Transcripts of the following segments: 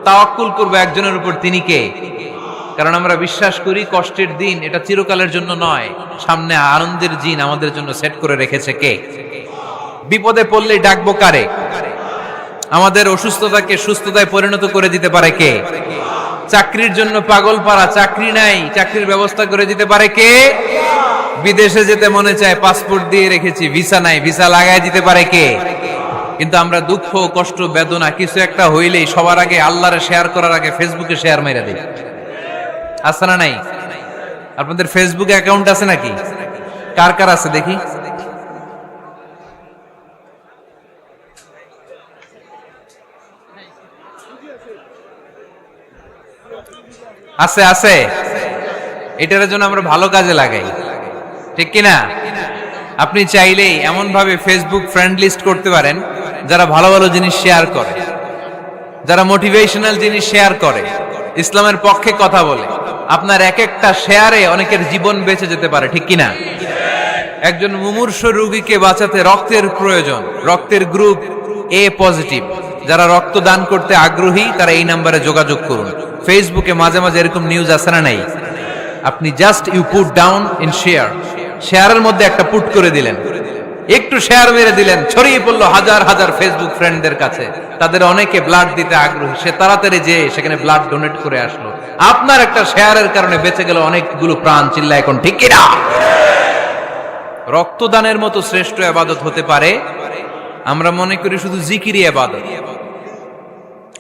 তাওয়াক্কুল করব একজনের উপর, তিনি কে? কারণ আমরা বিশ্বাস করি কষ্টের দিন এটা চিরকালের জন্য নয়, সামনে আনন্দের দিন আমাদের জন্য সেট করে রেখেছে কে? বিপদে পড়লে ডাকবো কারে? আমাদের অসুস্থতাকে সুস্থতায় পরিণত করে দিতে পারে কে? চাকরির জন্য পাগল পারা, চাকরি নাই, চাকরির ব্যবস্থা করে দিতে পারে কে? বিদেশে যেতে মনে চায়, পাসপোর্ট দিয়ে রেখেছি, ভিসা নাই, ভিসা লাগায় দিতে পারে কে? কিন্তু আমরা দুঃখ, কষ্ট, বেদনা কিছু একটা হইলেই সবার আগে আল্লাহরে শেয়ার করার আগে ফেসবুকে শেয়ার মেরে দিই। আছে না নাই? আপনাদের ফেসবুকে অ্যাকাউন্ট আছে নাকি? কার কার আছে দেখি? আছে আছে। এটার জন্য আমরা ভালো কাজে লাগাই, ঠিক কিনা? আপনি চাইলেই এমন ভাবে ফেসবুক ফ্রেন্ড লিস্ট করতে পারেন যারা ভালো ভালো জিনিস শেয়ার করে, যারা মোটিভেশনাল জিনিস শেয়ার করে, ইসলামের পক্ষে কথা বলে। আপনার এক একটা শেয়ারে অনেকের জীবন বেঁচে যেতে পারে, ঠিক কিনা? একজন মুমূর্ষ রোগীকে বাঁচাতে রক্তের প্রয়োজন, রক্তের গ্রুপ এ পজিটিভ। যারা রক্ত দান করতে আগ্রহী তারা এই নাম্বারে যোগাযোগ করুন। ফেসবুকে মাঝে মাঝে এরকম নিউজ আসে না নাই? আপনি just you put down in share, শেয়ারের মধ্যে একটা পুট করে দিলেন, একটু শেয়ার মেরে দিলেন, ছড়িয়ে পড়লো হাজার হাজার ফেসবুক ফ্রেন্ডদের কাছে। তাদের অনেকে ব্লাড দিতে আগ্রহী, সে তাড়াতাড়ি যে সেখানে ব্লাড ডোনেট করে আসলো। আপনার একটা শেয়ারের কারণে বেঁচে গেল অনেকগুলো প্রাণ। চিল্লা এখন ঠিক কিনা? রক্তদানের মতো শ্রেষ্ঠ ইবাদত হতে পারে? আমরা মনে করি শুধু জিকিরি ইবাদত,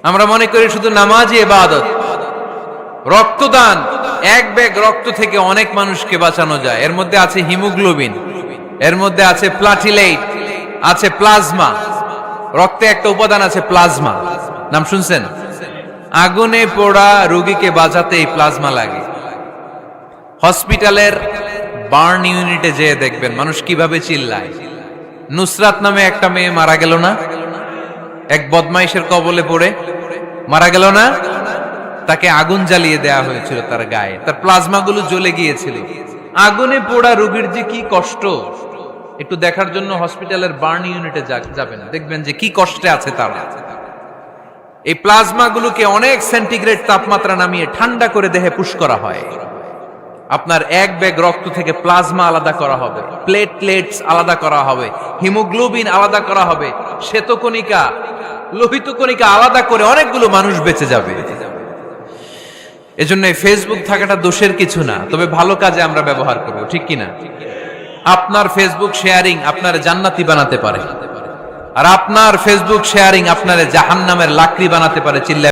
আমরা মনে করি শুধু নামাজি ইবাদত। রক্তদান, এক ব্যাগ রক্ত থেকে অনেক মানুষকে বাঁচানো যায়। এর মধ্যে আছে হিমোগ্লোবিন, এর মধ্যে আছে প্লাটিলেট, আছে প্লাজমা। রক্তে একটা উপাদান আছে প্লাজমা, নাম শুনছেন? আগুনে পোড়া রোগীকে বাঁচাতে এই প্লাজমা লাগে। হসপিটালের বার্ন ইউনিটে যেয়ে দেখবেন মানুষ কিভাবে চিল্লায়। নুসরাত নামে একটা মেয়ে মারা গেল না? এক বদমাইশের কবলে পড়ে মারা গেল না? তাকে আগুন জ্বালিয়ে দেয়া হয়েছিল তার গায়ে, তার প্লাজমা গুলো জ্বলে গিয়েছিল। আগুনে পোড়া রোগীর যে কি কষ্ট, একটু দেখার জন্য হসপিটালের বার্ন ইউনিটে যাবেন, দেখবেন যে কি কষ্টে আছে তারা। এই প্লাজমা গুলোকে অনেক সেন্টিগ্রেড তাপমাত্রা নামিয়ে ঠান্ডা করে দেহে পুশ করা হয়। আপনার এক ব্যাগ রক্ত থেকে প্লাজমা আলাদা করা হবে, প্লেটলেটস আলাদা করা হবে, হিমোগ্লোবিন আলাদা করা হবে, শ্বেতকণিকা, লোহিত কণিকা আলাদা করে অনেকগুলো মানুষ বেঁচে যাবে। এজন্য ফেসবুক থাকাটা দোষের কিছু না, তবে ভালো কাজে আমরা ব্যবহার করব, ঠিক কিনা? আপনার ফেসবুক শেয়ারিং আপনার জান্নাতি বানাতে পারে, আর আপনার ফেসবুক শেয়ারিং আপনার জাহান্নামের লাকড়ি বানাতে পারে। চিল্লা